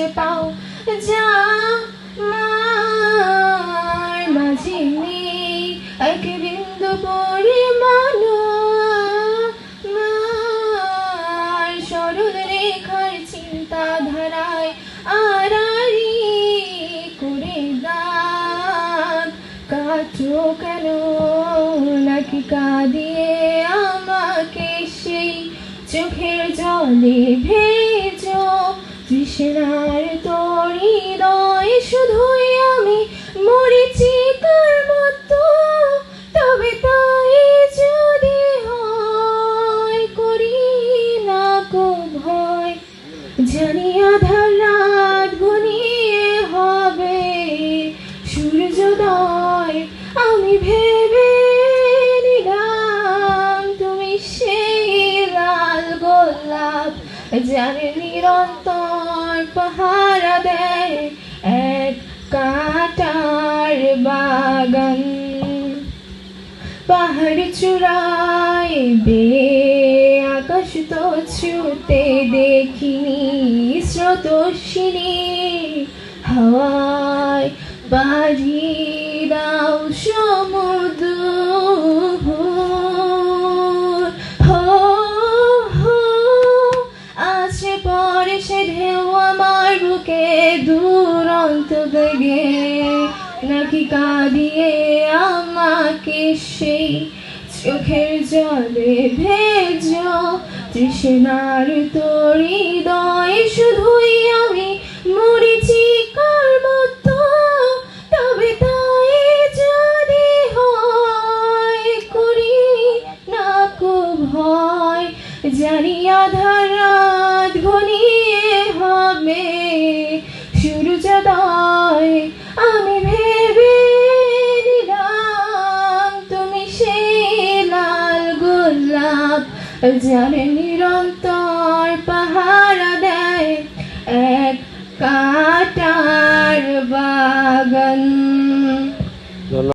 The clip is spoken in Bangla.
খুঁজে পাও যা মার মাঝে নেই এক বিন্দু পরিমাণ মার সরল রেখার চিন্তাধারায় আড়াআড়ি করে দাগ কাটো কেন নাকি কাঁদিয়ে আমাকে সেই চোখের জলে ভেজো তৃষ্ণার তোর হৃদয় শুধুই আমি মরিচিকার মতো তবে তাই যদি হয় করি না কো ভয় জানি আধার রাত ঘনিয়ে হবে সূর্যোদয় আমি ভেবে নিলাম তুমি সেই লাল গোলাপ যার নিরন্তর পাহারা দেয় এক কাঁটার বাগান পাহাড় চূড়ায় আকাশ তো ছুতে দেখিনি স্রোতস্বিনী হাওয়ায় বাড়ি দাও সমুদ্র আছে পরে সে ঢেউ আমার বুকে দুরন্ত বেগে নাকি কাঁদিয়ে আমাকে সেই চোখের জলে ভেজো তৃষ্ণার তোর হৃদয় শুধুই আমি মরিচিকার মতো তবে তাই যদি হয় করি না কো ভয় জানি আধার রাত ঘনিয়ে হবে সূর্যোদয় আমি ভেবে নিলাম তুমি সেই লাল গোলাপ যার নিরন্তর পাহারা দেয় এক কাঁটার বাগান।